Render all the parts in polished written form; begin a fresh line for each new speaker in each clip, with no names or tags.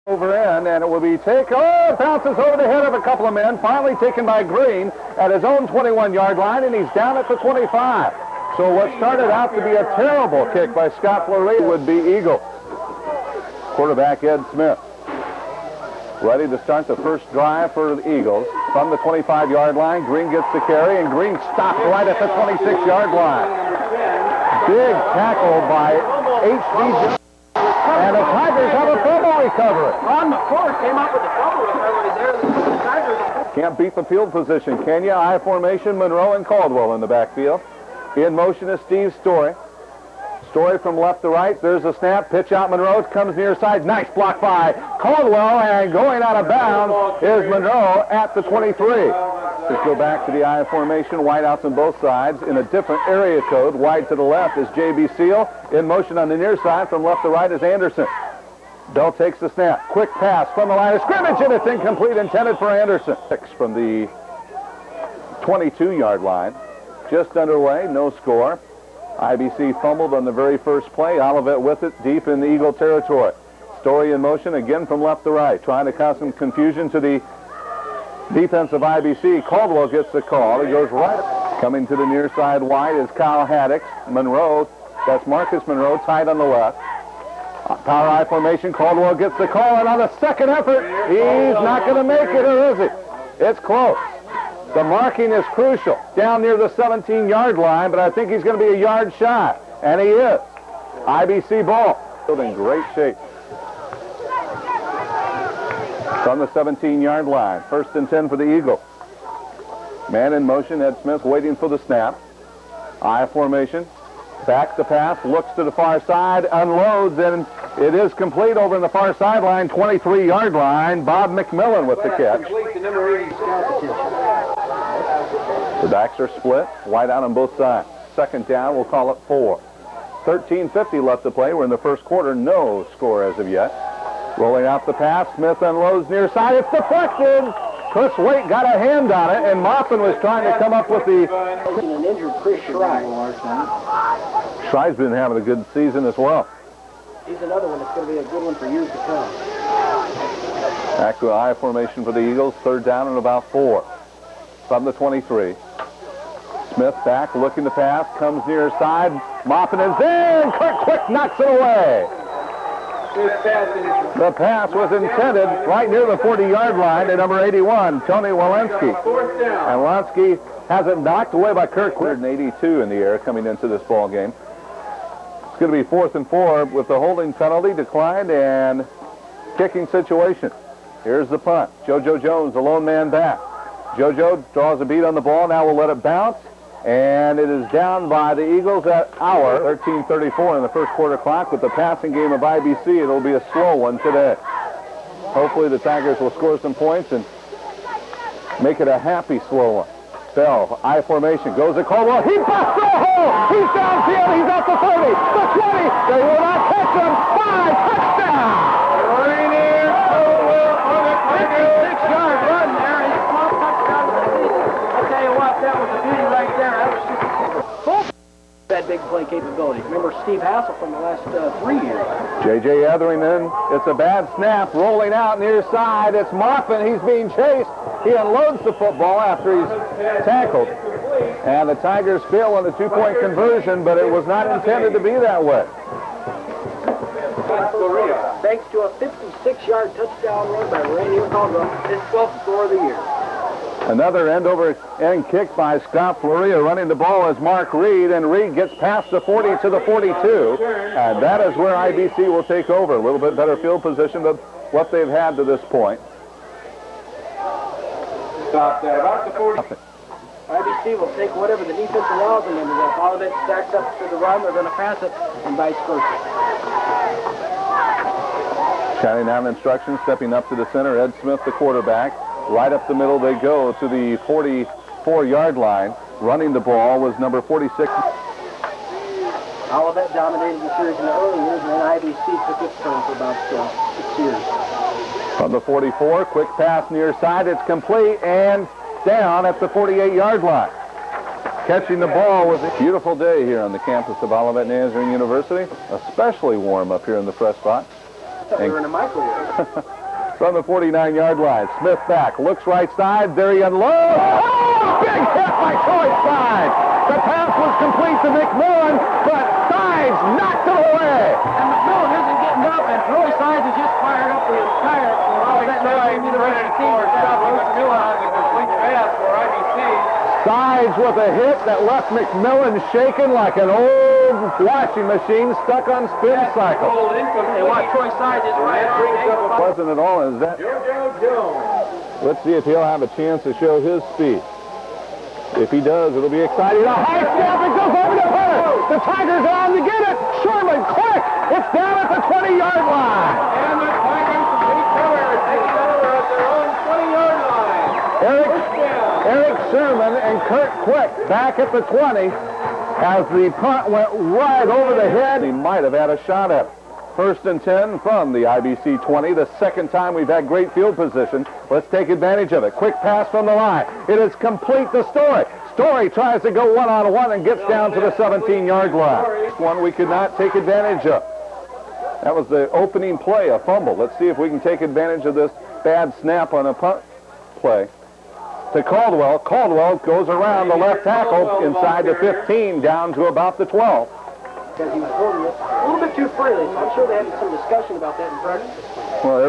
Over in, and it will be taken. Oh, it bounces over the head of a couple of men. Finally taken by Green at his own 21-yard line, and he's down at the 25. So what started out to be a terrible kick by Scott Fleury would be Eagle. Quarterback Ed Smith ready to start the first drive for the Eagles from the 25-yard line. Green gets the carry, and Green stopped right at the 26-yard line. Big tackle by H.D. And the Tigers have a fumble recovery.
Ron McCord came up with a fumble recovery there. The Tigers
can't beat the field position, can you? I formation, Monroe and Caldwell in the backfield. In motion is Steve Story. Story from left to right. There's a snap. Pitch out Monroe. Comes near side. Nice block by Caldwell. And going out of bounds is Monroe at the 23. Let's go back to the I formation. Wideouts on both sides in a different area code. Wide to the left is J.B. Seal. In motion on the near side from left to right is Anderson. Bell takes the snap. Quick pass from the line of scrimmage, and it's incomplete, intended for Anderson. 6 from the 22-yard line. Just underway, no score. IBC fumbled on the very first play. Olivet with it deep in the Eagle territory. Story in motion again from left to right, trying to cause some confusion to the defense of IBC. Caldwell gets the call. He goes right. Coming to the near side wide is Kyle Haddix. Monroe, that's Marcus Monroe, tight on the left. Power I formation. Caldwell gets the call, and on the second effort, he's not going to make it, or is he? It's close. The marking is crucial down near the 17-yard line, but I think he's going to be a yard shy, and he is. IBC ball. In great shape. From the 17-yard line. 1st and 10 for the Eagles. Man in motion. Ed Smith waiting for the snap. I formation. Back the pass. Looks to the far side. Unloads, and it is complete over in the far sideline. 23-yard line. Bob McMillan with the catch. The backs are split. Wide out on both sides. 2nd down. We'll call it 4. 13:50 left to play. We're in the first quarter. No score as of yet. Rolling out the pass. Smith unloads near side. It's deflected. Chris Waite got a hand on it, and Moffin was trying to come up with the...
An injured Chris Schrei.
Schrei's been having a good season as well.
He's another one that's going to be a good one for years to come.
Back to I formation for the Eagles. 3rd down and about 4. From the 23. Smith back, looking to pass. Comes near side. Moffin is in. Kirk Quick knocks it away. The pass was intended right near the 40-yard line to number 81, Tony Walensky. And Walensky has it knocked away by Kirk. 182 in the air coming into this ball game. It's going to be 4th and 4 with the holding penalty declined and kicking situation. Here's the punt. JoJo Jones, the lone man back. JoJo draws a beat on the ball. Now we'll let it bounce. And it is down by the Eagles at hour 13:34 in the first quarter clock. With the passing game of IBC, it'll be a slow one today. Hopefully the Tigers will score some points and make it a happy slow one. Bell, I formation, goes to Caldwell. He busts the hole! He's downfield, he's at the 30, the 20. They will not catch him. 5, touchdown!
Right here, Caldwell on a 56-yard run there. He's a touchdown to the season. I'll tell you what, that was a beauty right there. That was that big play capability. Remember Steve Hassel from the last 3 years.
J.J. Etherington, it's a bad snap, rolling out near side. It's Moffin, he's being chased. He unloads the football after he's tackled. And the Tigers fail on the 2-point conversion, but it was not intended to be that way.
Thanks to a 56-yard touchdown run by Randy Caldwell, his 12th score of the year.
Another end-over-end kick by Scott Floria. Running the ball is Mark Reed, and Reed gets past the 40 to the 42, and that is where IBC will take over. A little bit better field position than what they've had to this point.
Stop there, about the 40. IBC will take whatever the defense allows them, and if all of it stacks up to the run, they're going to pass it, and vice versa.
Shining down instructions, stepping up to the center, Ed Smith, the quarterback. Right up the middle they go to the 44-yard line. Running the ball was number 46.
Olivet dominated the series in the early years, and then IBC took its turn for about 6 years.
From the 44, quick pass near side. It's complete and down at the 48-yard line. Catching the ball was a beautiful day here on the campus of Olivet Nazarene University. Especially warm up here in the press box.
We were in a microwave.
From the 49-yard line, Smith back, looks right side, there he unloads. Oh, big hit by Troy Sides. The pass was complete to McMillan, but Sides knocked it away.
And McMillan isn't getting up, and Troy Sides is just fired up the entire.
Sides with a hit that left McMillan shaking like an old washing machine stuck on spin cycle.
Hey, watch Troy Sides is right on.
Wasn't at all. Is that? Let's see if he'll have a chance to show his speed. If he does, it'll be exciting. A high snap, it goes over the first. The Tigers are on to get it. Sherman, quick! It's down at the 20-yard line.
And the Tigers recover, taking over at their own 20-yard line.
Eric Sherman and Kurt Quick back at the 20 as the punt went right over the head. He might have had a shot at it. 1st and 10 from the IBC 20. The second time we've had great field position. Let's take advantage of it. Quick pass from the line. It is complete to Story. Story tries to go one-on-one and gets down to the 17-yard line. One we could not take advantage of. That was the opening play, a fumble. Let's see if we can take advantage of this bad snap on a punt play. To Caldwell. Caldwell goes around the left tackle inside the 15 down to about the 12.
Because he was holding it a little bit too freely, so I'm sure they had some discussion about that in practice.
Well,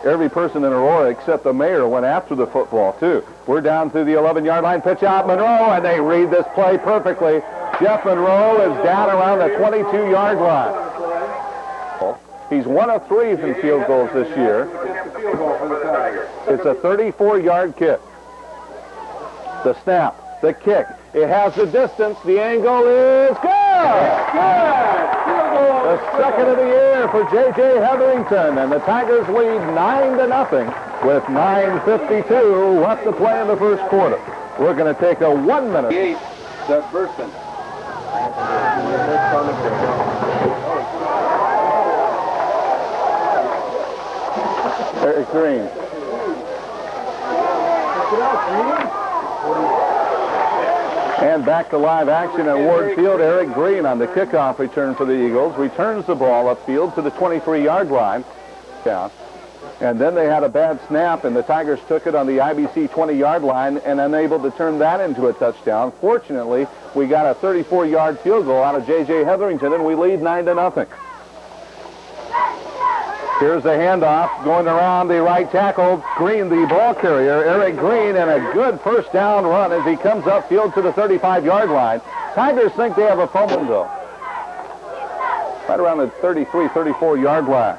every person in Aurora except the mayor went after the football, too. We're down to the 11-yard line. Pitch out Monroe, and they read this play perfectly. Jeff Monroe is down around the 22-yard line. He's 1 of 3 in field goals this year. It's a 34-yard kick. The snap, the kick. It has the distance. The angle is good. The second of the year for J.J. Hetherington, and the Tigers lead 9-0 with 9:52 left to play in the first quarter. We're going to take a 1 minute.
That's Burston.
Eric Green. And back to live action at Ward Field. Eric Green on the kickoff return for the Eagles. Returns the ball upfield to the 23-yard line. Yeah. And then they had a bad snap, and the Tigers took it on the IBC 20-yard line and unable to turn that into a touchdown. Fortunately, we got a 34-yard field goal out of J.J. Hetherington, and we lead 9-0. Here's the handoff going around the right tackle. Green, the ball carrier, Eric Green, and a good first down run as he comes upfield to the 35-yard line. Tigers think they have a fumble, though. Right around the 33, 34-yard line.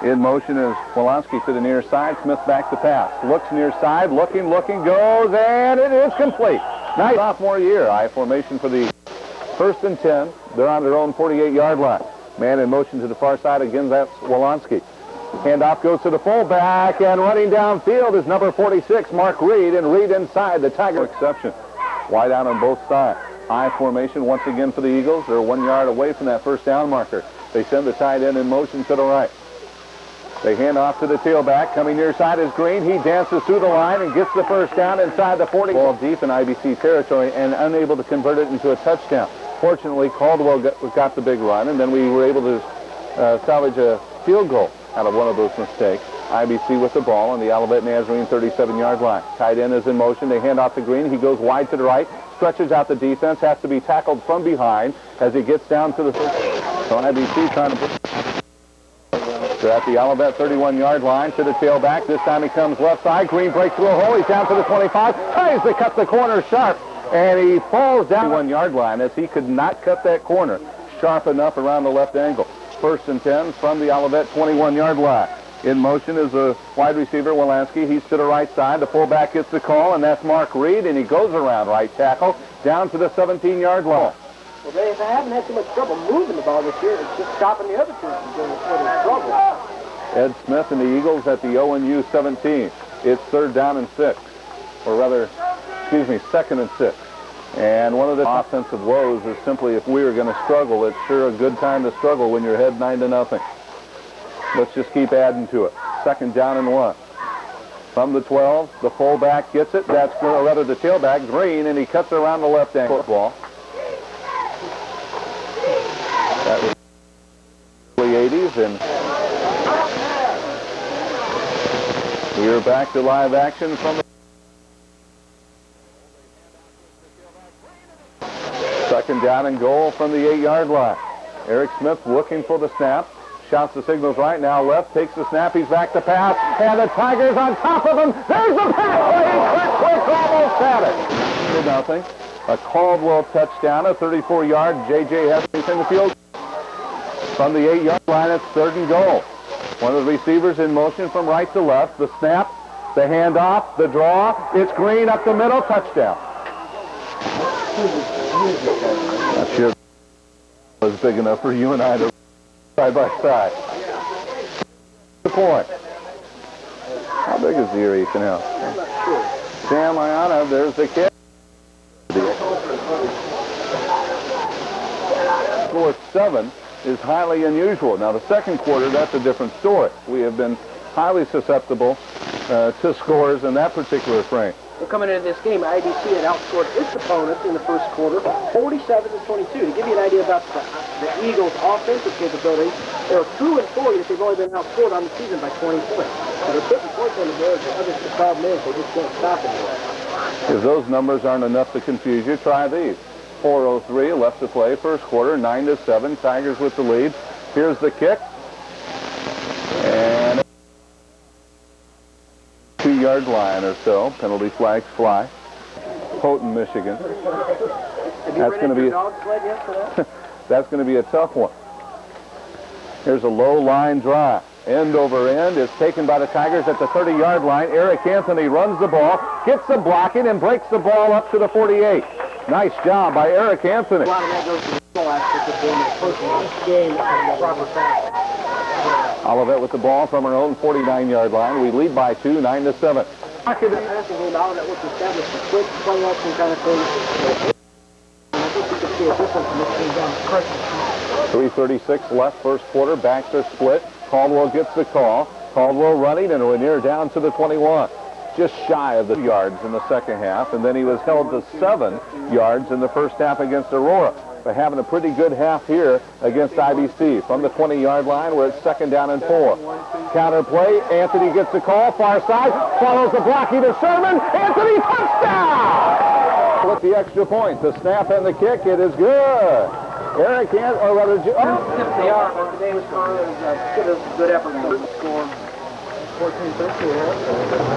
In motion is Wolonsky to the near side. Smith back to pass. Looks near side, looking, goes, and it is complete. Nice sophomore year. I formation for the 1st and 10. They're on their own 48-yard line. Man in motion to the far side. Again, that's Wolonsky. Handoff goes to the fullback, and running downfield is number 46, Mark Reed, and Reed inside the Tiger exception. Wide out on both sides. I formation once again for the Eagles. They're 1 yard away from that first down marker. They send the tight end in motion to the right. They hand off to the tailback. Coming near side is Green. He dances through the line and gets the first down inside the 40. Ball deep in IBC territory and unable to convert it into a touchdown. Fortunately, Caldwell got the big run, and then we were able to salvage a field goal out of one of those mistakes. IBC with the ball on the Olivet Nazarene 37-yard line. Tight end is in motion. They hand off to Green. He goes wide to the right, stretches out the defense, has to be tackled from behind as he gets down to the... So IBC trying to... They're at the Olivet 31-yard line to the tailback. This time he comes left side. Green breaks through a hole. He's down to the 25. Tries to cut the corner sharp. And he falls down the 1-yard line as he could not cut that corner sharp enough around the left angle. 1st and 10 from the Olivet 21-yard line. In motion is a wide receiver, Wolonsky. He's to the right side. The fullback gets the call, and that's Mark Reed, and he goes around right tackle down to the 17-yard line.
Well, they haven't had too much trouble moving the ball this year. It's just stopping the other team from doing trouble.
Ed Smith and the Eagles at the ONU 17. It's 3rd down and 6. Or rather, 2nd and 6. And one of the offensive woes is simply if we are going to struggle, it's sure a good time to struggle when you're ahead 9-0. Let's just keep adding to it. 2nd down and 1. From the 12, the fullback gets it. That's, or rather, the tailback, Green, and he cuts around the left ankle. Football. That was the early 80s, and We're back to live action from the second down and goal from the 8-yard line. Eric Smith looking for the snap. Shouts the signals right now left, takes the snap, he's back to pass, and the Tigers on top of him. There's the pass! Quick, almost had it. 2-0. A Caldwell touchdown, a 34-yard. J.J. Heston's in the field. From the 8-yard line, it's 3rd and goal. One of the receivers in motion from right to left. The snap, the handoff, the draw. It's Green up the middle, touchdown. Not sure it was big enough for you and I to side by side. The point. How big is the Erie Canal? Sam Iana, there's the kick. Score 7 is highly unusual. Now the second quarter, that's a different story. We have been highly susceptible to scores in that particular frame.
Well, coming into this game, IBC had outscored its opponents in the first quarter 47-22. To give you an idea about the Eagles' offensive capabilities, they're 2-4, yet they've only been outscored on the season by 20 points. So they're putting points on the board, but others the problem is they just can't stop anymore.
If those numbers aren't enough to confuse you, try these. 4:03 left to play, first quarter, 9-7, Tigers with the lead. Here's the kick. And 2-yard line or so. Penalty flags fly. Houghton, Michigan. That's going to be that's going to be a tough one. Here's a low line drive. End over end is taken by the Tigers at the 30-yard line. Eric Anthony runs the ball, gets the blocking, and breaks the ball up to the 48. Nice job by Eric Anthony.
A lot of that goes to the ball aspect of the game and the proper fashion.
Olivet with the ball from our own 49-yard line. We lead by 2, 9-7.
After the passing game, Olivet was established a quick play action kind of thing. I think you can see a difference in this game down the stretch.
3:36 left, first quarter. Backs are split. Caldwell gets the call. Caldwell running, and we're near down to the 21. Just shy of the yards in the second half, and then he was held to 7 yards in the first half against Aurora. But having a pretty good half here against IBC. From the 20-yard line, where it's second down and 4. Counter play, Anthony gets the call, far side, follows the blocking to Sherman. Anthony, touchdown! With the extra point, the snap and the kick, it is good. Eric Anthony, or rather,
They are, but today was a good effort to score. 14-13.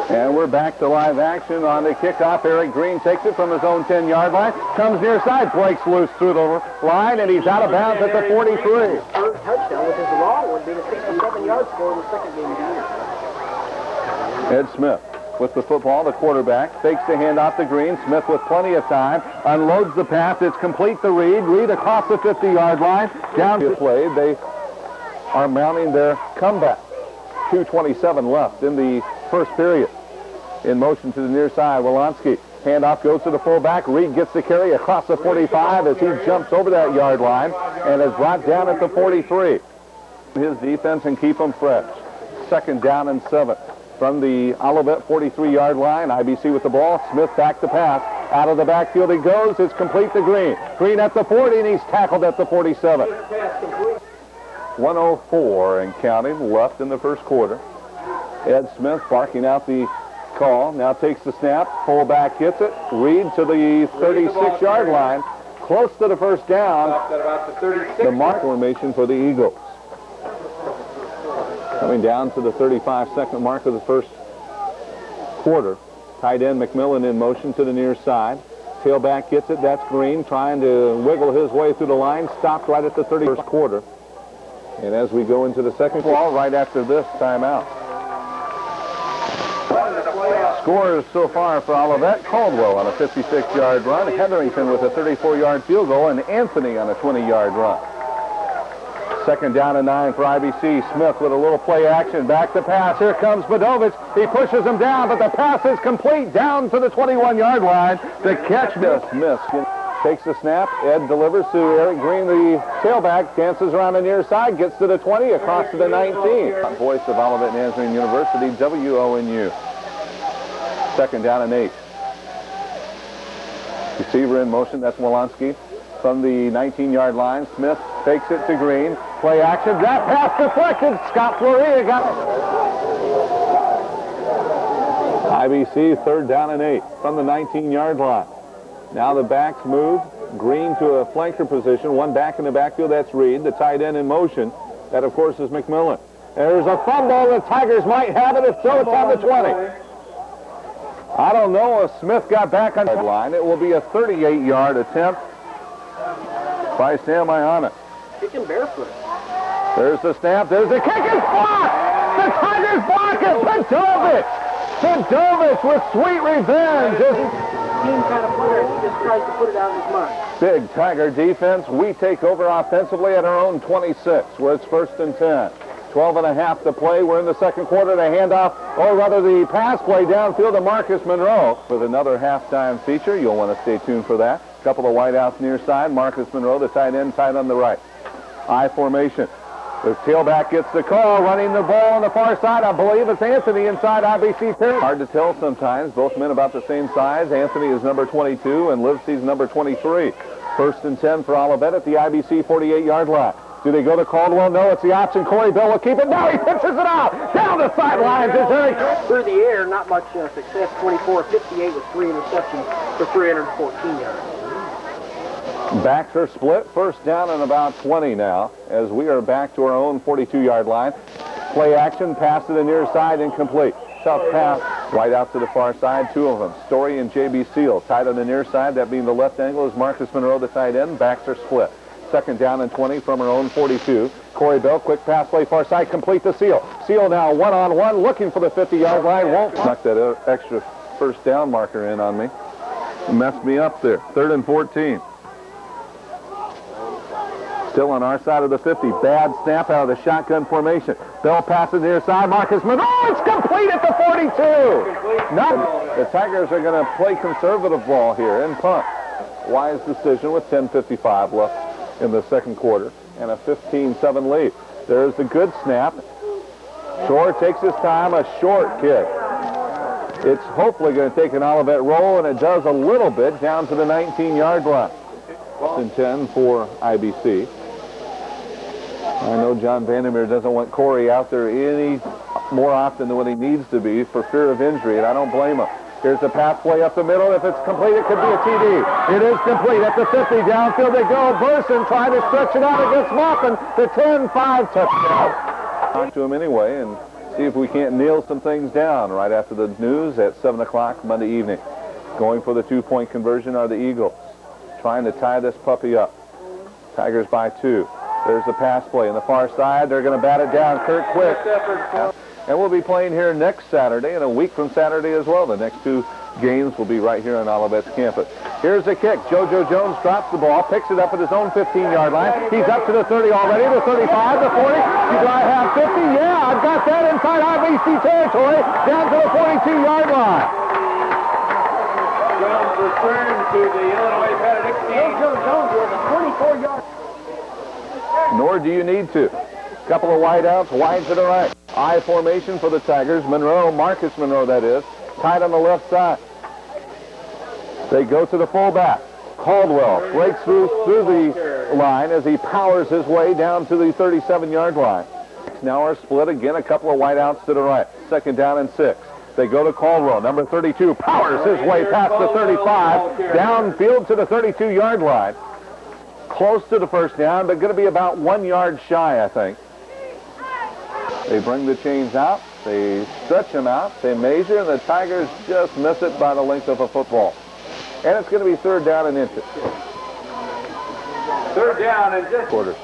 And we're back to live action on the kickoff. Eric Green takes it from his own 10-yard line, comes near side, breaks loose through the line, and he's out of bounds at the 43.
Third touchdown, which is the long one, being a 67-yard score in the second game of the year.
Ed Smith with the football, the quarterback, fakes the handoff to Green. Smith with plenty of time, unloads the pass. It's complete to Reed. Reed across the 50-yard line. Down to play. They are mounting their comeback. 2:27 left in the first period. In motion to the near side, Wolonsky. Handoff goes to the fullback. Reed gets the carry across the 45 as he jumps over that yard line and is brought down at the 43. His defense and keep them fresh. Second down and 7. From the Olivet 43-yard line, IBC with the ball. Smith back to pass. Out of the backfield he goes. It's complete to Green. Green at the 40, and he's tackled at the 47. 1:04 and counting left in the first quarter. Ed Smith barking out the call. Now takes the snap. Fullback gets it. Reed to the 36-yard line. Close to the first down. The mark formation for the Eagles. Coming down to the 35-second mark of the first quarter. Tight end McMillan in motion to the near side. Tailback gets it. That's Green trying to wiggle his way through the line. Stopped right at the 31st quarter. And as we go into the second ball, right after this timeout. Scores so far for Olivet. Caldwell on a 56-yard run. Hetherington with a 34-yard field goal. And Anthony on a 20-yard run. Second down and 9 for IBC. Smith with a little play action. Back to pass. Here comes Badovich. He pushes him down, but the pass is complete down to the 21-yard line. The catch Smith takes the snap. Ed delivers to Eric Green, the tailback. Dances around the near side. Gets to the 20. Across to the 19. Voice of Olivet Nazarene University, WONU. Second down and 8. Receiver in motion. That's Wolonsky. From the 19-yard line, Smith fakes it to Green. Play action. That pass deflected. Scott Floria got it. IBC 3rd down and 8 from the 19-yard line. Now the backs move. Green to a flanker position. One back in the backfield. That's Reed, the tight end in motion. That, of course, is McMillan. There's a fumble. The Tigers might have it. If so, it's on the 20. I don't know if Smith got back on the line. It will be a 38-yard attempt by Sam Iona.
Kicking barefoot.
There's the snap. There's the kick. It's blocked. The Tigers block it. Fedovich with sweet revenge.
Team kind of player. He just tries to put it out of his mind.
Big Tiger defense. We take over offensively at our own 26, where it's 1st and 10. 12.5 to play. We're in the second quarter. The handoff, or rather the pass play downfield to Marcus Monroe with another halftime feature. You'll want to stay tuned for that. A couple of wideouts near side. Marcus Monroe, the tight end, tight on the right. I formation. The tailback gets the call, running the ball on the far side. I believe it's Anthony inside IBC territory. Hard to tell sometimes. Both men about the same size. Anthony is number 22 and Livesey's number 23. 1st and 10 for Olivet at the IBC 48-yard line. Do they go to Caldwell? No, it's the option. Corey Bell will keep it. No, he pitches it out. Down the sidelines.
Through the air, not much success. 24-58 with 3 interceptions for 314 yards.
Backs are split. 1st down and about 20 now as we are back to our own 42-yard line. Play action. Pass to the near side. Incomplete. Tough pass. Right out to the far side. 2 of them. Story and J.B. Seal. Tight on the near side. That being the left angle is Marcus Monroe, the tight end. Backs are split. 2nd down and 20 from our own 42. Corey Bell, quick pass play far side, complete to Seal. Seal now one-on-one, looking for the 50-yard line. Won't knock that extra 1st down marker in on me. Messed me up there. 3rd and 14. Still on our side of the 50. Bad snap out of the shotgun formation. Bell passes near side. Marcus Monroe. It's complete at the 42. The Tigers are going to play conservative ball here and punt. Wise decision with 10:55 left in the second quarter and a 15-7 lead. There's the good snap. Shore takes his time. A short kick. It's hopefully going to take an Olivet roll, and it does a little bit down to the 19-yard line. 10 for IBC. I know John Vandermeer doesn't want Corey out there any more often than what he needs to be for fear of injury, and I don't blame him. Here's the pass play up the middle. If it's complete, it could be a TD. It is complete at the 50. Downfield they go. Burson trying to stretch it out against Moffin. The 10-5 touchdown. Talk to him anyway and see if we can't nail some things down right after the news at 7 o'clock Monday evening. Going for the 2-point conversion are the Eagles. Trying to tie this puppy up. Tigers by 2. There's the pass play on the far side. They're going to bat it down. Kurt Quick. And we'll be playing here next Saturday and a week from Saturday as well. The next 2 games will be right here on Olivet's campus. Here's the kick. JoJo Jones drops the ball, picks it up at his own 15-yard line. He's up to the 30 already, the 35, the 40. Do I have 50? Yeah, I've got that inside IBC territory, down to the 42-yard line.
Jones returned to the Illinois Benedict team. Jones with a 24-yard.
Nor do you need to. Couple of wideouts, wide to the right. I formation for the Tigers. Monroe, Marcus Monroe that is, tight on the left side. They go to the fullback. Caldwell breaks through the line as he powers his way down to the 37-yard line. Now are split again, a couple of wideouts to the right. 2nd down and 6. They go to Caldwell, number 32, powers his way past the 35, downfield to the 32-yard line. Close to the 1st down, but going to be about 1 yard shy, I think. They bring the chains out, they stretch them out, they measure, and the Tigers just miss it by the length of a football. And it's going to be 3rd down and inches.
3rd down and just
quarters.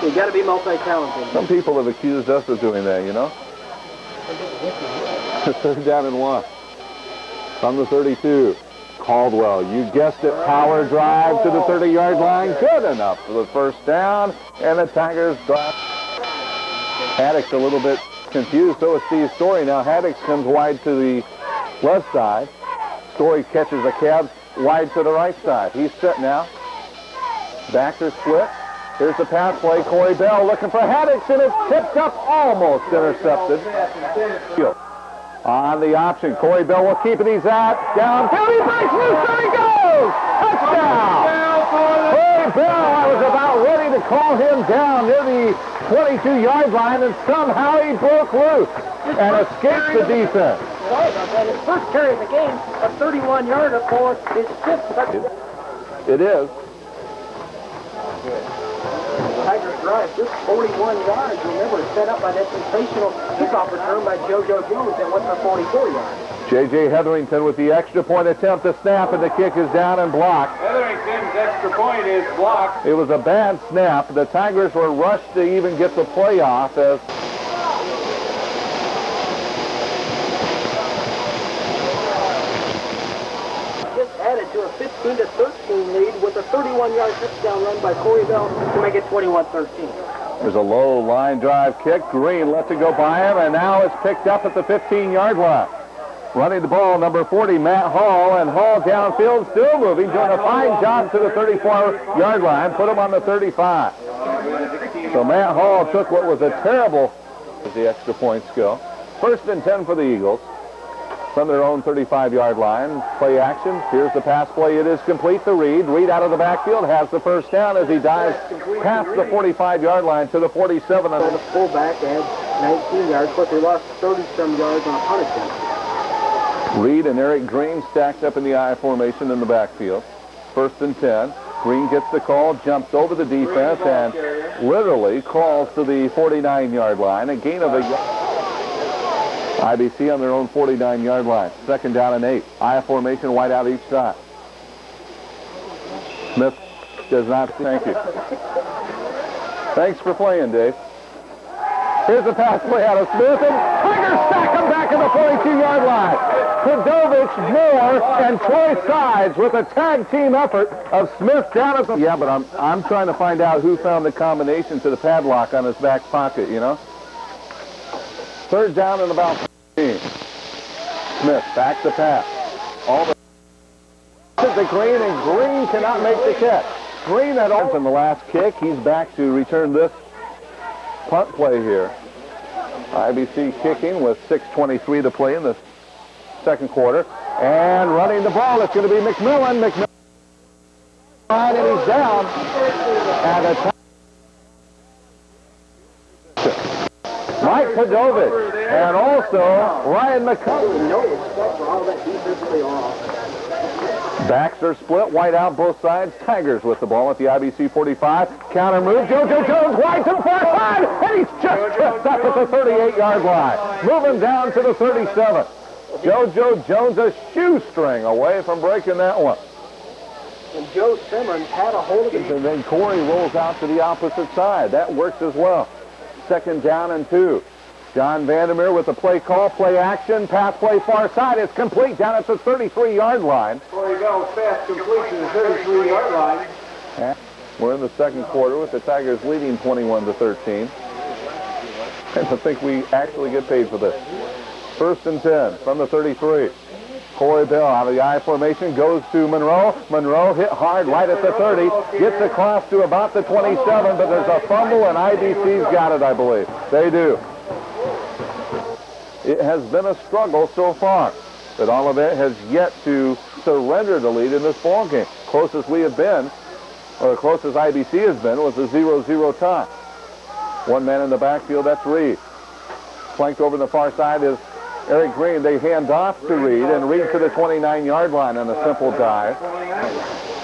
You got to be multi-talented.
Some people have accused us of doing that, you know. 3rd down and 1. From the 32. Caldwell, you guessed it, power drive to the 30-yard line. Good enough for the 1st down, and the Tigers drop. Haddix a little bit confused, so is Steve Story. Now Haddix comes wide to the left side. Story catches a cab wide to the right side. He's set now. Backs are split. Here's the pass play. Corey Bell looking for Haddix, and it's tipped up, almost intercepted. On the option, Corey Bell will keep it. He's at downfield. He breaks loose. There he goes. Touchdown. Corey Bell, I was about ready to call him down near the 22-yard line, and somehow he broke loose and escaped the defense.
Sorry about that. His first carry of the game, a 31-yarder for his fifth touchdown.
It is.
Tigers drive just 41 yards. Remember, it's set up by that sensational kickoff return by JoJo Jones that went for 44 yards.
J.J. Hetherington with the extra point attempt to snap, and the kick is down and blocked.
Hetherington's extra point is blocked.
It was a bad snap. The Tigers were rushed to even get the play off as
just added to a 15-13 lead with a 31-yard touchdown run by Corey Bell to make it 21-13.
there's a low line drive kick. Green lets it go by him, and now it's picked up at the 15-yard line. Running the ball, number 40, Matt Hall, and Hall downfield, still moving, doing a fine job to the 34-yard line, put him on the 35. So Matt Hall took what was a terrible, as the extra points go. 1st and 10 for the Eagles from their own 35-yard line. Play action. Here's the pass play. It is complete to Reed. Reed out of the backfield has the first down as he dives past the 45-yard line to the 47.
The fullback had 19 yards, but they lost 30-some yards on a punt attempt.
Reed and Eric Green stacked up in the I formation in the backfield. 1st and 10. Green gets the call, jumps over the defense, and literally crawls to the 49-yard line. A gain of a IBC on their own 49-yard line. 2nd down and 8. I formation, wide out each side. Smith does not. Thank you. Thanks for playing, Dave. Here's the pass play out of Smith, and Tigers stack him back in the 42-yard line. Tadovich, Moore, and Troy Sides with a tag team effort of Smith down at the... Yeah, but I'm trying to find out who found the combination to the padlock on his back pocket, you know? 3rd down and about 15. Smith back to pass. All the... to Green, and Green cannot make the catch. Green at all in the last kick. He's back to return this punt play here. IBC kicking with 6:23 to play in the 2nd quarter. And running the ball, it's going to be McMillan. McMillan, and he's down. And a Mike Tadovich, and also Ryan McCullough.
No respect for all that defensively off.
Backs are split, white out both sides. Tigers with the ball at the IBC 45. Counter move, JoJo Jones wide to the far side, and he's just tripped up at the 38-yard line. Moving down to the 37. JoJo Jones a shoestring away from breaking that one.
And Joe Simmons had a hold of it.
And then Corey rolls out to the opposite side. That works as well. 2nd down and 2. John Vandermeer with the play call, play action, pass play far side. It's complete down at the 33-yard line.
Corey Bell's pass complete to the 33-yard line.
And we're in the 2nd quarter with the Tigers leading 21-13. And to think we actually get paid for this. 1st and 10 from the 33. Corey Bell out of the I formation goes to Monroe. Monroe hit hard right at the 30. Gets across to about the 27, but there's a fumble, and IBC's got it, I believe. They do. It has been a struggle so far, but Olivet has yet to surrender the lead in this ball game. Closest we have been, or the closest IBC has been, was a 0-0 tie. One man in the backfield, that's Reed. Flanked over the far side is Eric Green. They hand off to Reed, and Reed to the 29-yard line on a simple dive.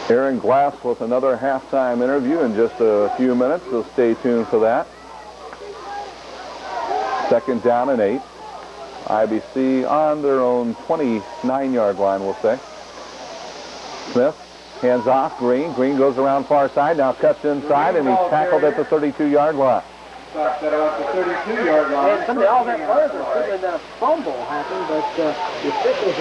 Aaron Glass with another halftime interview in just a few minutes, so stay tuned for that. 2nd down and 8. IBC on their own 29-yard line, we'll say. Smith hands off Green. Green goes around far side, now cuts inside, and he's tackled at the 32-yard line.
Stopped at about the 32-yard line.
And some of the all that players are thinking that a fumble happened, but the officials...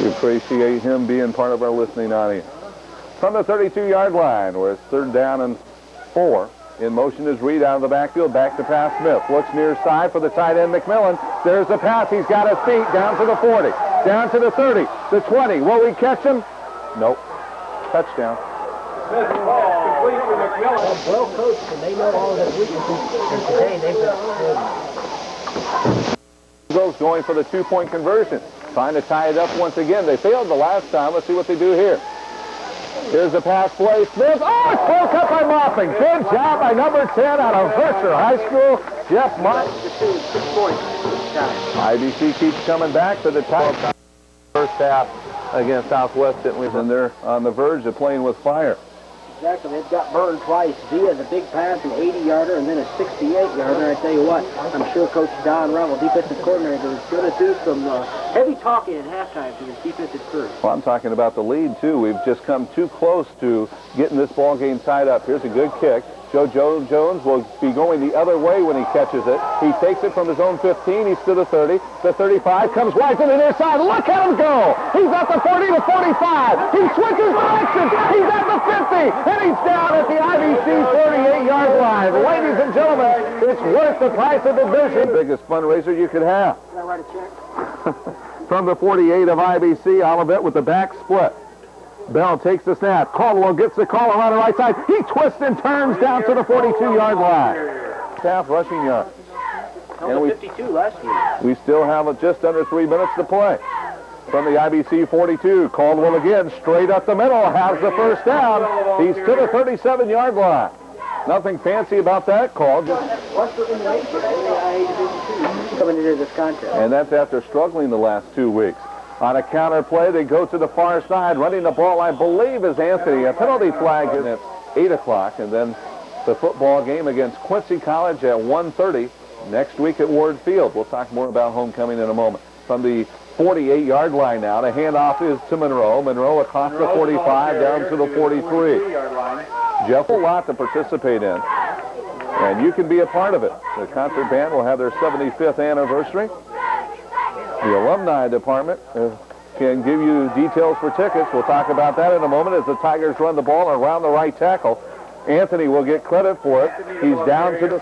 We appreciate him being part of our listening audience. From the 32-yard line, where it's 3rd down and 4. In motion is Reed out of the backfield, back to pass Smith. Looks near side for the tight end McMillan. There's the pass. He's got his feet down to the 40, down to the 30, the 20. Will we catch him? Nope. Touchdown.
Smith pass complete to McMillan.
Well coached, and they know all his weaknesses. And today they've been good.
Eagles going for the 2-point conversion. trying to tie it up once again. They failed the last time. Let's see what they do here. Here's the pass play. Smith. Oh, it's broke up by Mopping. Good job by number 10 out of Mercer High School, Jeff Mott.
6 points.
IBC keeps coming back to the top. First half against Southwest, and they're on the verge of playing with fire.
Exactly. They've got burned twice via the big pass, an 80-yarder, and then a 68-yarder. I tell you what, I'm sure Coach Don Rummel, defensive coordinator, is going to do some heavy talking at halftime to his defensive crew.
Well, I'm talking about the lead, too. We've just come too close to getting this ball game tied up. Here's a good kick. Joe Jones will be going the other way when he catches it. He takes it from his own 15. He's to the 30. The 35 comes wide to the near side. Look at him go. He's at the 40 to 45. He switches directions. He's at the 50. And he's down at the IBC 48-yard line. Ladies and gentlemen, it's worth the price of admission. Biggest fundraiser you could have.
Can I write a check?
From the 48 of IBC, Olivet with the back split. Bell takes the snap. Caldwell gets the call around the right side. He twists and turns down to the 42-yard line. Half rushing yard.
And 52 last week.
We still have just under 3 minutes to play. From the IBC 42, Caldwell again, straight up the middle, has the first down. He's to the 37-yard line. Nothing fancy about that call.
Coming into this contest.
And that's after struggling the last 2 weeks. On a counter play, they go to the far side. Running the ball, I believe, is Anthony. A penalty flag at 8 o'clock. And then the football game against Quincy College at 1:30 next week at Ward Field. We'll talk more about homecoming in a moment. From the 48-yard line now, the handoff is to Monroe. Monroe across the 45 down to the 43. Jeff, a lot to participate in. And you can be a part of it. The concert band will have their 75th anniversary. The alumni department can give you details for tickets. We'll talk about that in a moment as the Tigers run the ball around the right tackle. Anthony will get credit for it. He's down to the...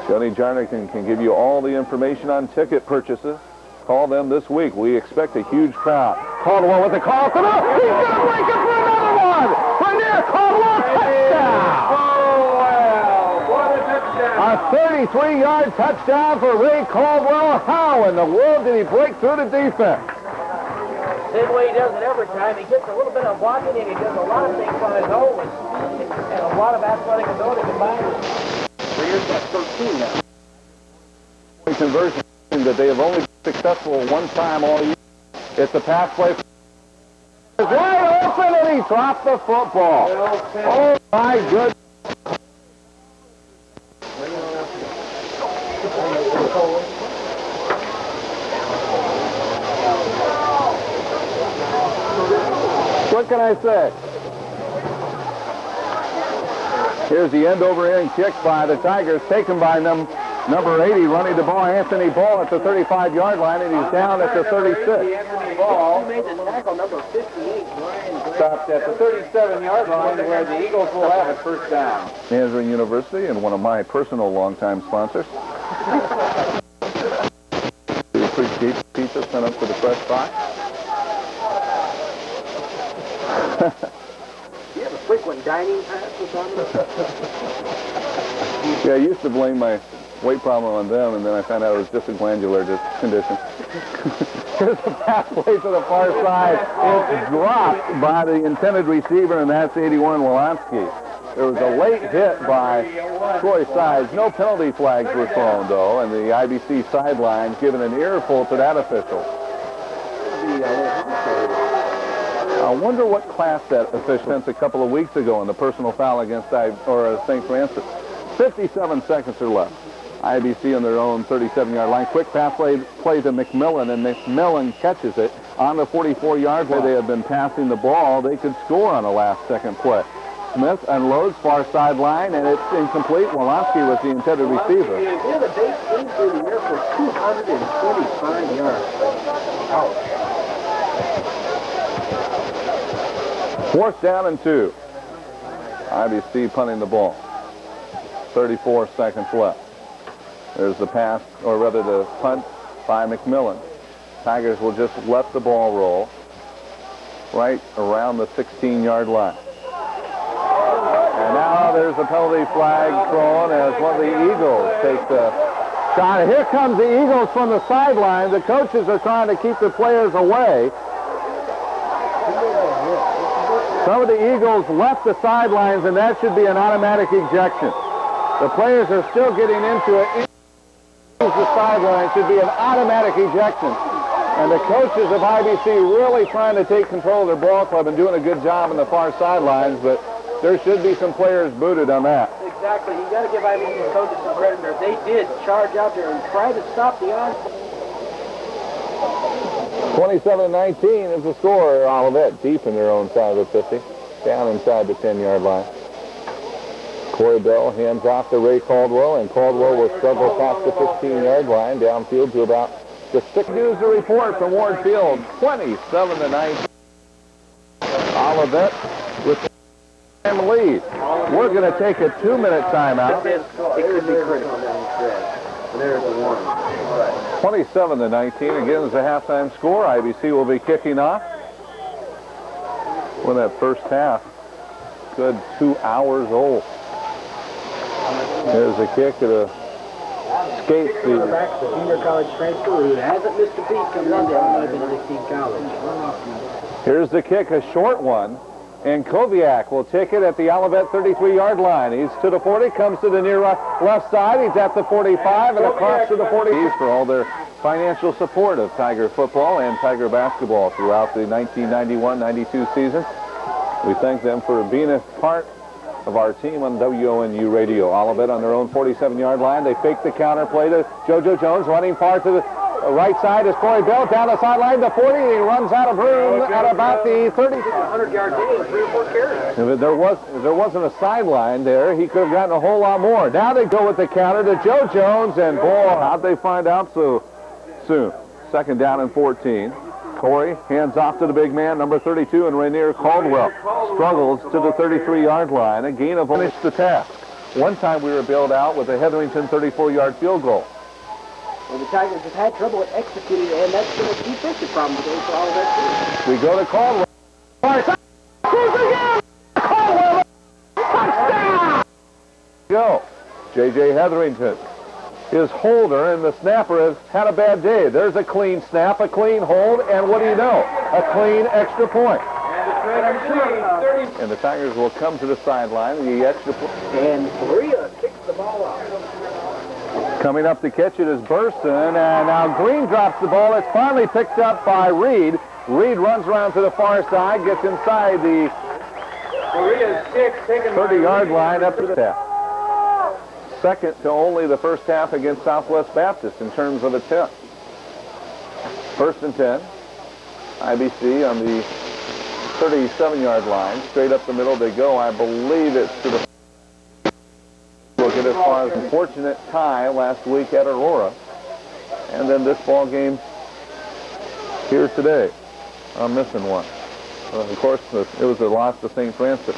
Johnny Jarnigan can give you all the information on ticket purchases. Call them this week. We expect a huge crowd. Caldwell with the call. He's going to break it for another one. Rainier Caldwell, touchdown. A 33-yard touchdown for Ray Caldwell. How in the world did he break through the defense?
Same way he does it every time. He gets a little bit of blocking and he does a lot of things on his own with speed and a lot of athletic ability combined. Rainier's got 13 now.
Conversion that they have only been successful one time all year. It's a pass play. It's wide open and he dropped the football. Oh my goodness. What can I say? Here's the end-over-end kick by the Tigers, taken by number 80, running the ball, Anthony Ball at the 35-yard line, and he's down at the 36.
Anthony Ball made the tackle, number 58, Brian.
Stopped at the 37-yard line where the Eagles will have it first down.
Nazarene University and one of my personal longtime sponsors. We appreciate the pizza sent up to the press box.
Do you have a frequent dining pass with on?
Yeah, I used to blame my weight problem on them, and then I found out it was just a glandular condition. Here's the pass play to the far side. It's dropped by the intended receiver, and that's 81 Wolanski. There was a late hit by Troy Sides. No penalty flags were thrown, though, and the IBC sideline giving an earful to that official. I wonder what class that official since a couple of weeks ago in the personal foul against St. Francis. 57 seconds or left. IBC on their own 37-yard line. Quick pass play to McMillan, and McMillan catches it on the 44-yard line. They have been passing the ball. They could score on a last-second play. Smith unloads far sideline, and it's incomplete. Wolanski was the intended receiver.
Yeah, the base came through the air for 225 yards. Ouch.
Fourth down and 2. IBC punting the ball. 34 seconds left. There's the pass, or rather the punt by McMillan. Tigers will just let the ball roll right around the 16-yard line. And now there's a penalty flag thrown as one of the Eagles take the shot. Here comes the Eagles from the sideline. The coaches are trying to keep the players away. Some of the Eagles left the sidelines, and that should be an automatic ejection. The players are still getting into it. The sideline should be an automatic ejection. And the coaches of IBC really trying to take control of their ball club and doing a good job on the far sidelines, but there should be some players booted on that.
Exactly. You got to give IBC coaches some credit there. They did charge out there and try to stop the on.
27-19 is the score. Olivet deep in their own side of the 50, down inside the 10-yard line. Corey Bell hands off to Ray Caldwell, and Caldwell will struggle past the 15-yard line, downfield to about the 6. News to report from Ward Field, 27-19. Olivet with the time lead. We're going to take a 2-minute timeout.
It could be critical down the stretch. There's the warning.
27-19, again is the halftime score. IBC will be kicking off. When that first half, good 2 hours old. There's a kick at a skate speed.
Back to junior college transfer who hasn't missed a beat coming into Illinois Benedictine College.
Here's the kick, a short one. And Koviak will take it at the Olivet 33-yard line. He's to the 40, comes to the near left side. He's at the 45 and across to the 40. For all their financial support of Tiger football and Tiger basketball throughout the 1991-92 season. We thank them for being a part of our team on WONU radio. Olivet on their own 47-yard line. They fake the counter play to JoJo Jones, running far to the right side is Corey Bell, down the sideline to 40. He runs out of room at about the 30.
100-yard gain, 3 or 4 carries.
If there wasn't a sideline there, he could have gotten a whole lot more. Now they go with the counter to Joe Jones, and boy, how'd they find out so soon? 2nd down and 14. Corey hands off to the big man, number 32, and Rainier Caldwell struggles to the 33-yard line. A gain of finish the task. One time we were bailed out with a Hetherington 34-yard field goal.
Well, the Tigers have had trouble at executing, and that's been a defensive problem today for all of that team.
We go to Caldwell. Caldwell, touchdown! Go. J.J. Hetherington. His holder and the snapper has had a bad day. There's a clean snap, a clean hold, and what do you know? A clean extra point. And the Tigers will come to the sideline. The extra point.
And Korea kicks the ball out.
Coming up to catch it is Burston, and now Green drops the ball. It's finally picked up by Reed. Reed runs around to the far side, gets inside the 30-yard line up to the half. Second to only the first half against Southwest Baptist in terms of attempt. 1st and 10. IBC on the 37-yard line. Straight up the middle they go. I believe it's to the... We'll get as far as an unfortunate tie last week at Aurora. And then this ball game here today. I'm missing one. Of course, it was a loss to St. Francis.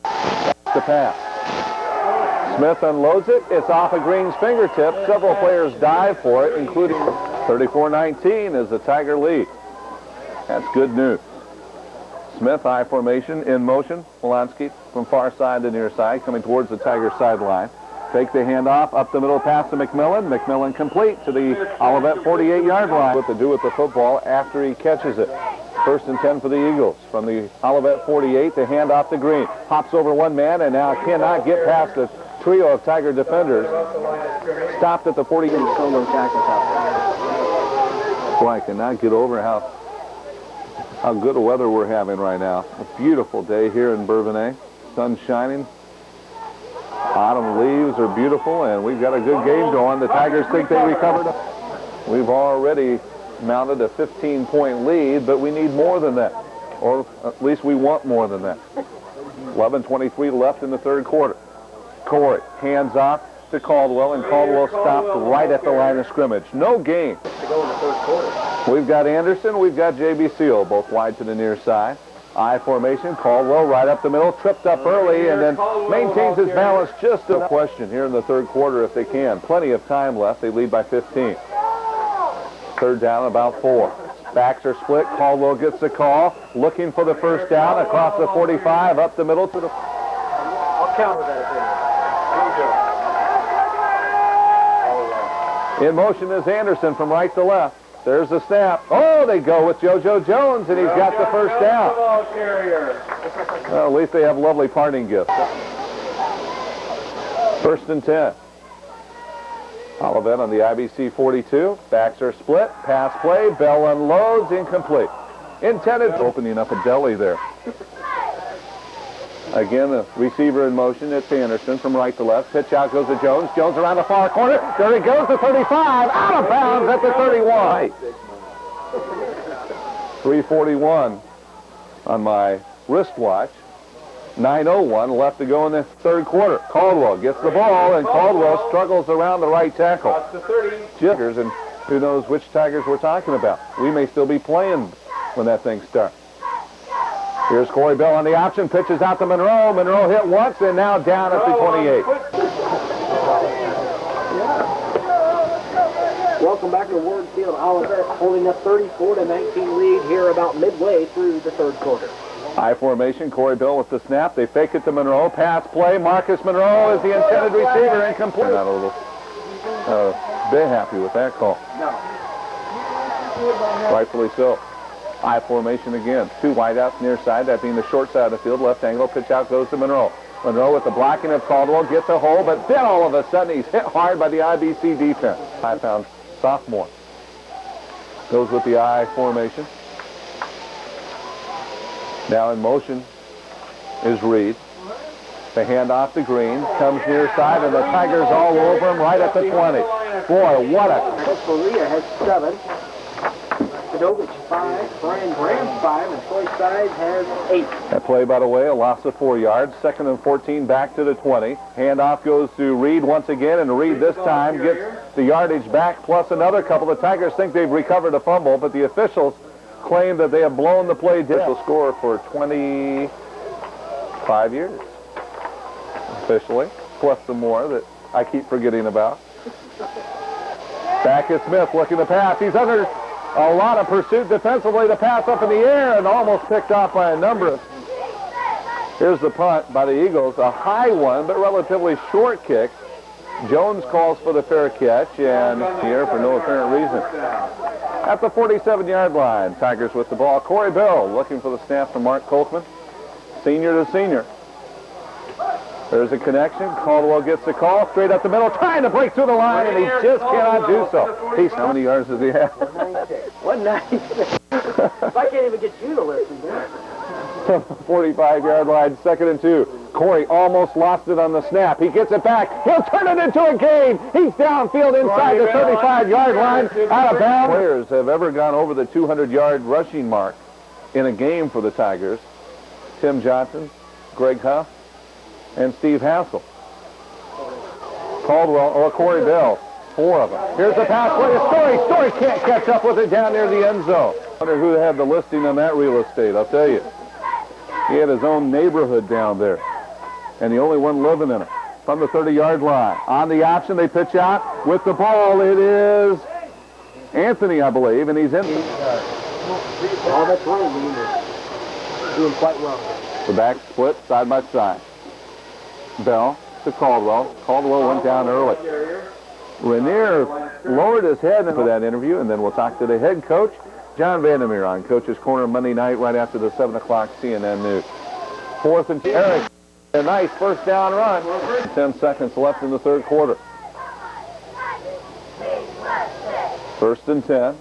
The pass. Smith unloads it. It's off of Green's fingertip. Several players dive for it, including 34-19 as the Tiger lead. That's good news. Smith, I formation, in motion. Polanski from far side to near side, coming towards the Tiger sideline. Fake the handoff, up the middle pass to McMillan. McMillan complete to the Olivet 48-yard line. What to do with the football after he catches it. 1st and 10 for the Eagles. From the Olivet 48, the handoff to Green. Hops over one man and now cannot get past the trio of Tiger defenders. Stopped at the 40.
Solo tackles out.
Boy, I cannot get over how good a weather we're having right now. A beautiful day here in Bourbonnais. Sun shining. Autumn leaves are beautiful, and we've got a good game going. The Tigers think they recovered. We've already mounted a 15-point lead, but we need more than that. Or at least we want more than that. 11:23 left in the 3rd quarter. Corey hands off to Caldwell, and Caldwell stopped right at the line of scrimmage. No gain. We've got Anderson, we've got J.B. Seal, both wide to the near side. I formation, Caldwell right up the middle, tripped up early, and then maintains his balance. Just a question here in the 3rd quarter if they can. Plenty of time left. They lead by 15. 3rd down, about 4. Backs are split. Caldwell gets the call, looking for the 1st down across the 45, up the middle to the...
I'll counter that opinion.
In motion is Anderson from right to left. There's the snap. Oh, they go with JoJo Jones, and he's got the first down. Well, at least they have lovely parting gifts. 1st and 10. Olivet on the IBC 42. Backs are split. Pass play. Bell unloads. Incomplete. Intended. Opening up a deli there. Again, the receiver in motion. It's Anderson from right to left. Pitch out goes to Jones. Jones around the far corner. There he goes to 35. Out of bounds at the 31. 3:41 on my wristwatch. 9:01 left to go in the 3rd quarter. Caldwell gets the ball, and Caldwell struggles around the right tackle. Jiggers, and who knows which Tigers we're talking about. We may still be playing when that thing starts. Here's Corey Bell on the option, pitches out to Monroe. Monroe hit once and now down at the 28.
Welcome back to Ward Field. Olivet holding a 34-19 lead here about midway through the 3rd quarter.
High formation, Corey Bell with the snap. They fake it to Monroe. Pass play. Marcus Monroe is the intended receiver, incomplete. Not a little bit happy with that call.
No.
Rightfully so. High formation again. 2 wideouts near side, that being the short side of the field. Left angle, pitch out goes to Monroe. Monroe with the blocking of Caldwell gets a hole, but then all of a sudden he's hit hard by the IBC defense. 5-pound sophomore. Goes with the I formation. Now in motion is Reed. The handoff to Green. Comes near side, and the Tigers all over him right at the 20. Boy, what a...
Korea has 7. Sadovich 5, Brian Graham 5, and Troy Sides has 8.
That play, by the way, a loss of 4 yards. 2nd and 14 back to the 20. Handoff goes to Reed once again, and Reed this time gets the yardage back plus another couple. The Tigers think they've recovered a fumble, but the officials claim that they have blown the play dead. Official score for 25 years. Officially, plus some more that I keep forgetting about. Back is Smith looking to pass. He's under a lot of pursuit defensively. The pass up in the air and almost picked off by a number. Here's the punt by the Eagles. A high one, but relatively short kick. Jones calls for the fair catch, and here for no apparent reason. At the 47-yard line, Tigers with the ball. Corey Bell looking for the snap from Mark Kolkman. Senior to senior. There's a connection. Caldwell gets the call straight up the middle, trying to break through the line, and he just cannot do so. How many yards does he have?
196. I can't even get you to listen, man.
45-yard line, 2nd and 2. Corey almost lost it on the snap. He gets it back. He'll turn it into a gain. He's downfield inside the 35-yard line, out of bounds. Players have ever gone over the 200-yard rushing mark in a game for the Tigers. Tim Johnson, Greg Huff, and Steve Hassel. Caldwell, or Corey Bell, 4 of them. Here's the pass play to Story. Story can't catch up with it down near the end zone. I wonder who had the listing on that real estate, I'll tell you. He had his own neighborhood down there, and the only one living in it. From the 30-yard line. On the option, they pitch out. With the ball, it is Anthony, I believe, and he's in.
Oh, that's right. Doing quite well.
The back split side by side. Bell to Caldwell. Caldwell went down early. Rainier lowered his head for that interview, and then we'll talk to the head coach, John Vandermeer, on Coach's Corner Monday night right after the 7 o'clock CNN News. 4th and Eric, a nice first down run. 10 seconds left in the 3rd quarter. 1st and 10.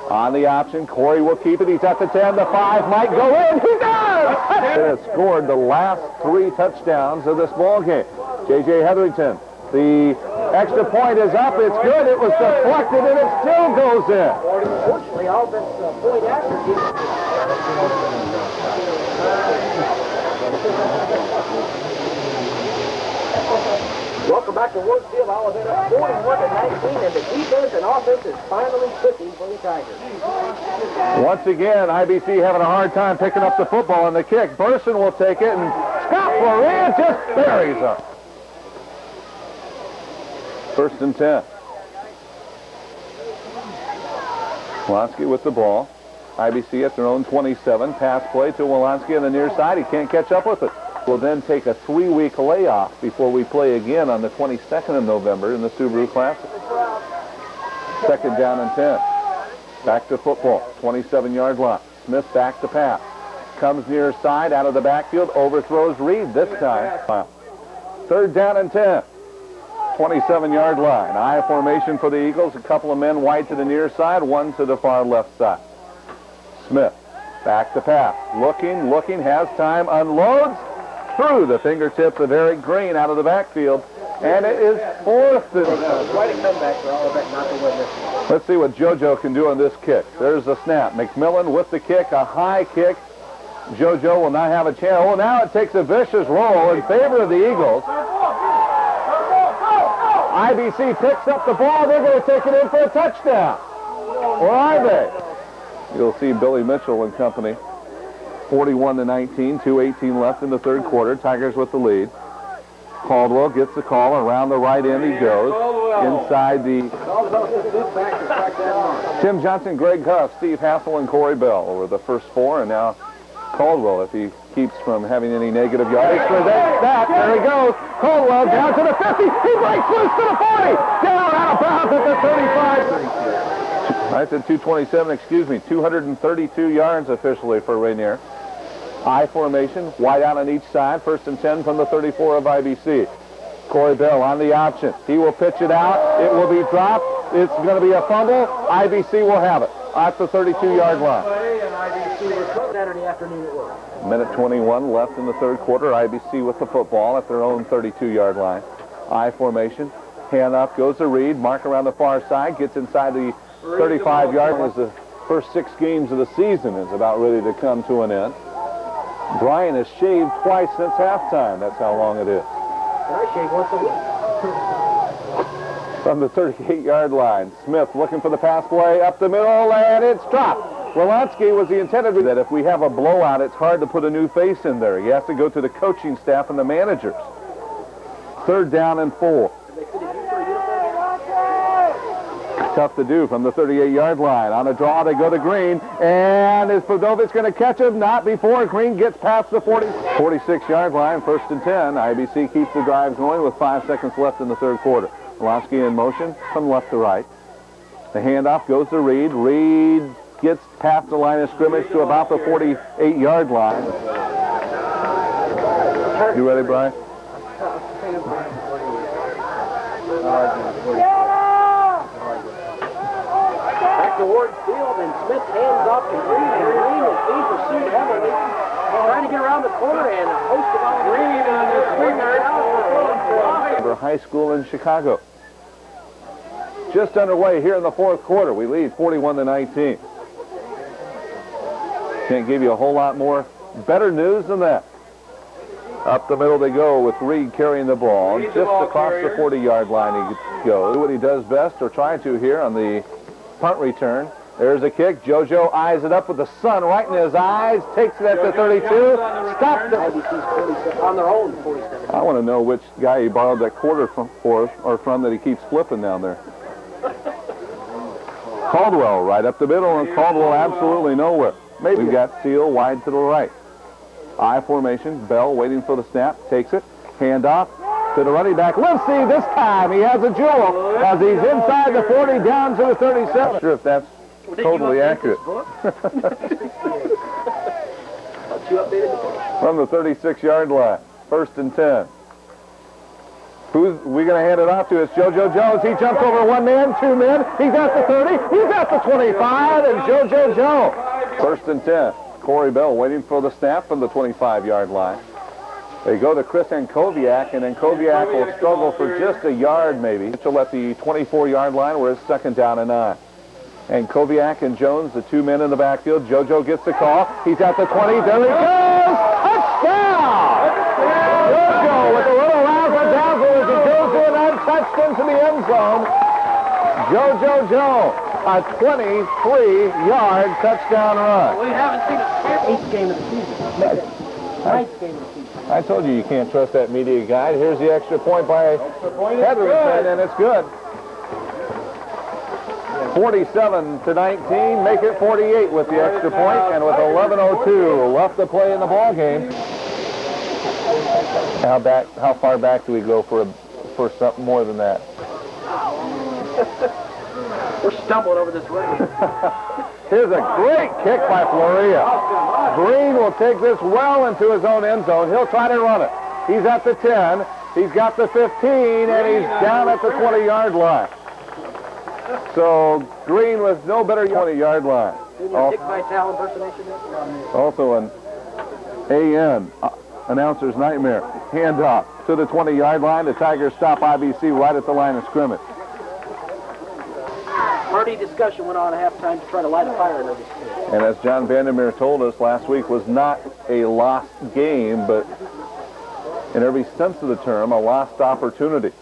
On the option, Corey will keep it. He's at the 10. The 5 might go in. He does! He has scored the last 3 touchdowns of this ball game. J.J. Hetherington. The extra point is up. It's good. It was deflected, and it still goes in.
Unfortunately, all this point after. Welcome back to Ward Field. Olivet 41-19, and the defense and offense is finally clicking for the Tigers.
Once again, IBC having a hard time picking up the football, and the kick. Burson will take it, and Scott Florian just buries him. 1st and 10. Wolonski with the ball. IBC at their own 27. Pass play to Wolonski on the near side. He can't catch up with it. We'll then take a 3-week layoff before we play again on the 22nd of November in the Subaru Classic. Second down and 10. Back to football. 27-yard line. Smith back to pass. Comes near side out of the backfield. Overthrows Reed this time. Third down and 10. 27-yard line. I formation for the Eagles. A couple of men wide to the near side, one to the far left side. Smith back to pass. Looking, has time, unloads through the fingertips of Eric Green out of the backfield. And it is fourth.
Quite a comeback for Olivet not to win this one.
Let's see what JoJo can do on this kick. There's the snap. McMillan with the kick, a high kick. JoJo will not have a chance. Oh, now it takes a vicious roll in favor of the Eagles. IBC picks up the ball. They're going to take it in for a touchdown. Or are they? You'll see Billy Mitchell and company. 41-19, 2:18 left in the third quarter. Tigers with the lead. Caldwell gets the call. Around the right end he goes. Inside the... Tim Johnson, Greg Huff, Steve Hassel, and Corey Bell were the first four, and now Caldwell, if he keeps from having any negative yardage for that, there he goes. Caldwell down to the 50. He breaks loose to the 40. Down out of bounds at the 35. I said 227, excuse me. 232 yards officially for Rainier. I formation, wide out on each side. First and 10 from the 34 of IBC. Corey Bell on the option. He will pitch it out. It will be dropped. It's going to be a fumble. IBC will have it at the 32-yard line.
Saturday afternoon at work.
Minute 21 left in the third quarter. IBC with the football at their own 32-yard line. I formation. Hand up goes to Reed. Mark around the far side. Gets inside the 35-yard line. As the first 6 games of the season is about ready to come to an end. Brian has shaved twice since halftime. That's how long it is.
I shave once a week.
From the 38-yard line, Smith looking for the pass play up the middle, and it's dropped. Wilansky was the intended that if we have a blowout, it's hard to put a new face in there. You have to go to the coaching staff and the managers. Third down and 4. Tough to do from the 38-yard line. On a draw, they go to Green, and is Padovich going to catch him? Not before Green gets past the 46-yard line. First and 10. IBC keeps the drive going with 5 seconds left in the third quarter. Wilansky in motion from left to right. The handoff goes to Reed. Reed gets past the line of scrimmage to about the 48-yard line. You ready, Brian?
Back toward field, and Smith hands off to Green, and Green is being pursued heavily. Trying to get around the corner, and a host of all Green on this
High School in Chicago. Just underway here in the fourth quarter. We lead 41-19. Can't give you a whole lot more better news than that. Up the middle they go with Reed carrying the ball. Just across the 40-yard line he goes. Do what he does best, or try to here on the punt return. There's a kick. JoJo eyes it up with the sun right in his eyes. Takes it at the 32. Stops it.
On their own 47.
I want to know which guy he borrowed that quarter from that he keeps flipping down there. Caldwell right up the middle, and Caldwell absolutely nowhere. Maybe we've got Steele wide to the right. I formation. Bell waiting for the snap. Takes it. Hand off to the running back. Let's see this time. He has a jewel as he's inside the 40 down to the 37. Sure if that's totally accurate. From the 36-yard line. First and 10. Who's we going to hand it off to? It's JoJo Jones. He jumps over 1 man, 2 men. He's at the 30. He's at the 25. And JoJo Jones. First and 10. Corey Bell waiting for the snap from the 25-yard line. They go to Chris Ankoviak, and Ankoviak will struggle for just a yard maybe. Mitchell at the 24-yard line where it's second down and 9. And Koviak and Jones, the 2 men in the backfield. JoJo gets the call. He's at the 20. There he goes! Touchdown! JoJo with a little razzle-dazzle as he goes in untouched into the end zone. JoJo Jones, a 23-yard touchdown run.
We haven't seen a 8th game of the season. 9th game of the season.
I told you can't trust that media guide. Here's the extra point by Hetherington, and it's good. 47-19, make it 48 with the extra point, and with 11:02 left to play in the ball game. How far back do we go for something more than that?
We're stumbled over this ring.
Here's a great kick by Floria. Green will take this well into his own end zone. He'll try to run it. He's at the 10. He's got the 15, and he's down at the 20-yard line. So Green with no better 20-yard line.
Dick Vitale impersonation?
Also an AN, announcer's nightmare. Handoff to the 20-yard line. The Tigers stop IBC right at the line of scrimmage.
Hearty discussion went on at halftime to try to light a fire under this team.
And as John Vandermeer told us, last week was not a lost game, but in every sense of the term, a lost opportunity.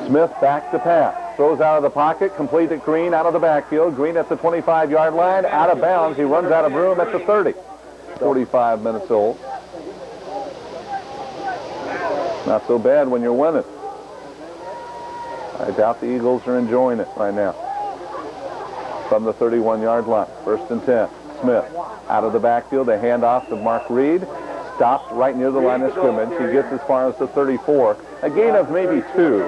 Smith back to pass. Throws out of the pocket, complete to Green out of the backfield. Green at the 25-yard line, out of bounds. He runs out of room at the 30. 45 minutes old. Not so bad when you're winning. I doubt the Eagles are enjoying it right now. From the 31-yard line, 1st and 10. Smith out of the backfield. They hand off to Mark Reed. Stops right near the line of scrimmage. He gets as far as the 34. A gain of maybe 2,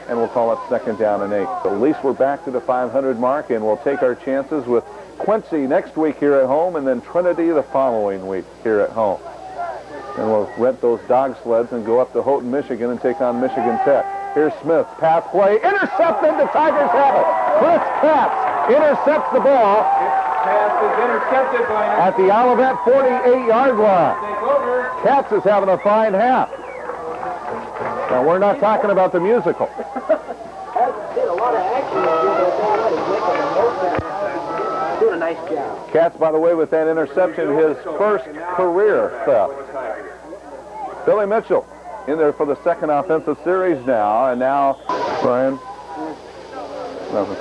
and we'll call it 2nd down and 8. So at least we're back to the 500 mark, and we'll take our chances with Quincy next week here at home, and then Trinity the following week here at home. And we'll rent those dog sleds and go up to Houghton, Michigan, and take on Michigan Tech. Here's Smith, pass play, intercepted. The Tigers have it. Chris Katz intercepts the ball.
Pass is intercepted by
at the Olivet 48-yard line. Katz is having a fine half. Now, we're not talking about the musical.
Hasn't seen a lot of action here. Doing a nice job.
Katz, by the way, with that interception, his first career theft. Billy Mitchell in there for the second offensive series now, and now Brian. Nothing.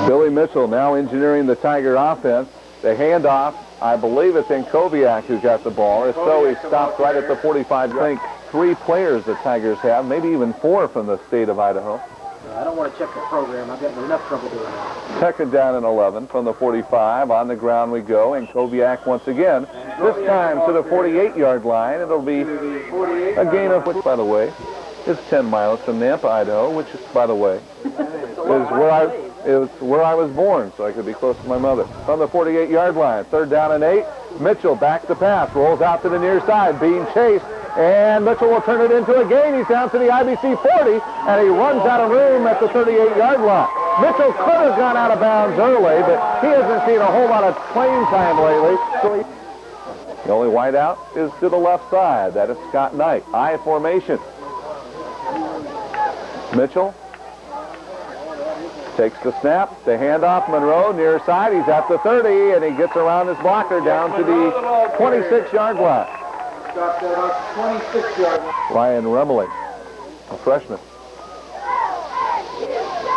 Billy Mitchell now engineering the Tiger offense. The handoff, I believe it's Koviak who got the ball. If so, he stopped right at the 45. I think 3 players the Tigers have, maybe even 4 from the state of Idaho.
I don't want to check the program. I've got enough trouble doing that.
2nd down and 11 from the 45. On the ground we go, and Koviak once again, this time to the 48-yard line. It'll be a gain of, which, by the way, is 10 miles from Nampa, Idaho, which, by the way, is where I was born, so I could be close to my mother. From the 48-yard line, 3rd down and 8. Mitchell back to pass, rolls out to the near side, being chased, and Mitchell will turn it into a gain. He's down to the IBC 40, and he runs out of room at the 38-yard line. Mitchell could have gone out of bounds early, but he hasn't seen a whole lot of playing time lately. So the only wideout is to the left side. That is Scott Knight. I formation. Mitchell takes the snap, the handoff, Monroe near side. He's at the 30, and he gets around his blocker down to the 26-yard line. Ryan Remley, a freshman.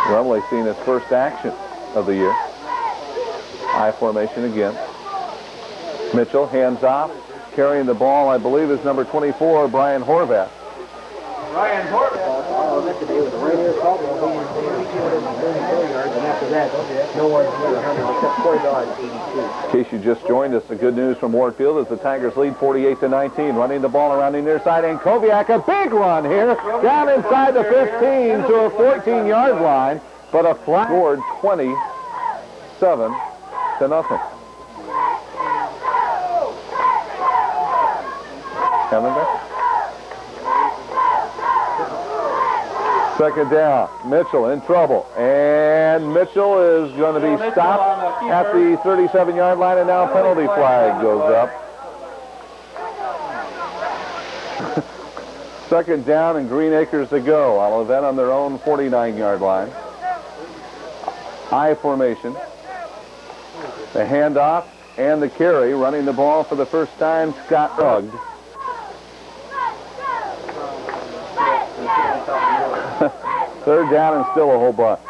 Remley seeing his first action of the year. I formation again. Mitchell hands off, carrying the ball, I believe, is number 24, Brian Horvath.
Ryan Horvath.
Today with the right ear problem, and after that, no one's near 100 except Corey Dodd, 82.
In case you just joined us, the good news from Wardfield is the Tigers lead 48-19, running the ball around the near side, and Koviak, a big run here, down inside the 15 to a 14-yard line, but a flat scored 27-0. Coming back. 2nd down. Mitchell in trouble. And Mitchell is going to be stopped at the 37-yard line, and now a penalty flag goes up. 2nd down and Green Acres to go. Olivet on their own 49-yard line. I formation. The handoff and the carry. Running the ball for the first time, Scott Rugg. Third down and still a whole bunch.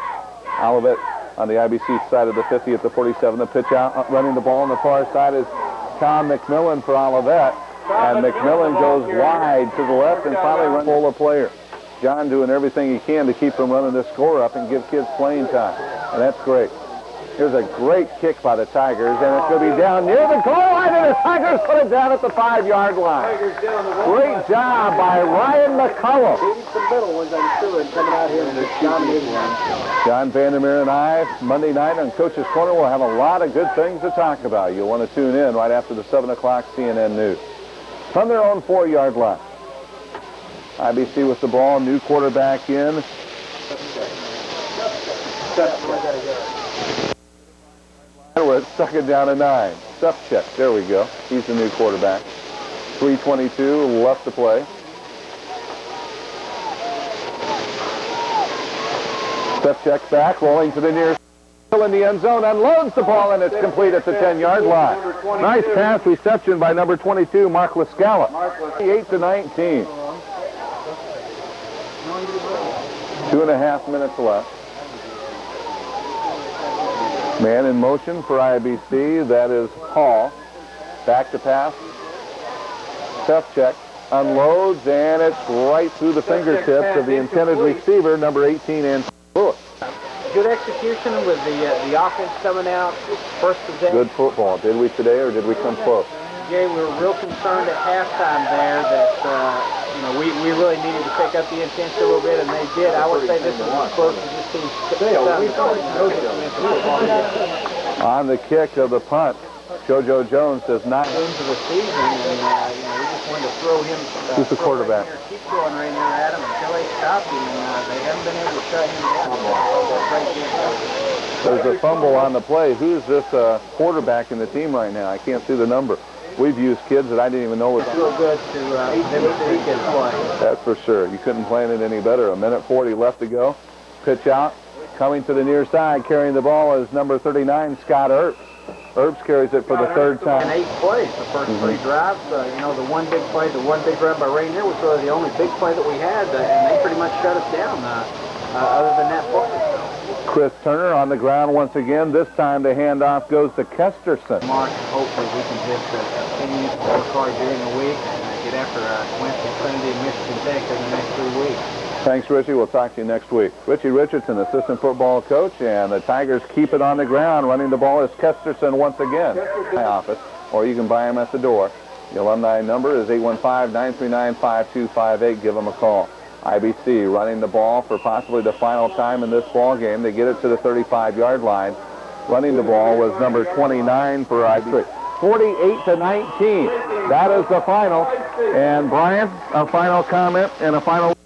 Olivet on the IBC side of the 50 at the 47. The pitch out, running the ball on the far side is Tom McMillan for Olivet. And McMillan goes wide to the left and finally runs full of players. John doing everything he can to keep them running this score up and give kids playing time. And that's great. Here's a great kick by the Tigers, and it's going to be down near the goal line, and the Tigers put it down at the 5-yard line. Great job by Ryan McCullum.
The middle ones, I'm sure, and coming out here and just dominating them.
John Vandermeer and I, Monday night on Coach's Corner, will have a lot of good things to talk about. You'll want to tune in right after the 7 o'clock CNN News. From their own 4-yard line. IBC with the ball, new quarterback in. We're at 2nd down and 9. Stuff check. There we go. He's the new quarterback. 3:22 left to play. Stuff check back, rolling to the near still in the end zone, unloads the ball, and it's complete at the 10-yard line. Nice pass reception by number 22, Mark Lascala. 8-19. 2.5 minutes left. Man in motion for IBC. That is Hall. Back to pass. Tough check. Unloads, and it's right through the fingertips of the intended receiver, number 18, and Lewis.
Good execution with the offense coming out. First possession.
Good football. Did we today, or did we come close?
Jay, we were real concerned at halftime there that we really needed to pick up the intensity a little bit, and they did. I would say this is as close as this team's
on the kick of the punt. JoJo Jones does not
into the season, and we just wanted to throw him.
Who's the quarterback?
Keep going right there at him until they stop him, and they haven't been able to shut him down.
There's a fumble on the play. Who's this quarterback in the team right now? I can't see the number. We've used kids that I didn't even know was.
It's real good to see kids play.
That's for sure. You couldn't plan it any better. 1:40 left to go. Pitch out. Coming to the near side, carrying the ball is number 39, Scott Earps. Earps carries it for the 3rd time.
And 8 plays, the first 3 drives. The one big play, the one big run by Rainier was really the only big play that we had, and they pretty much shut us down other than that play.
Chris Turner on the ground once again. This time the handoff goes to Kesterson.
Mark, hopefully we can just continue to work hard during the week and get after Winston, Trinity, and Michigan Tech in the next 3 weeks.
Thanks, Richie. We'll talk to you next week. Richie Richardson, assistant football coach, and the Tigers keep it on the ground. Running the ball is Kesterson once again. My office, or you can buy him at the door. The alumni number is 815-939-5258. Give them a call. IBC running the ball for possibly the final time in this ball game. They get it to the 35-yard line. Running the ball was number 29 for IBC. 48-19. That is the final. And Brian, a final comment and a final.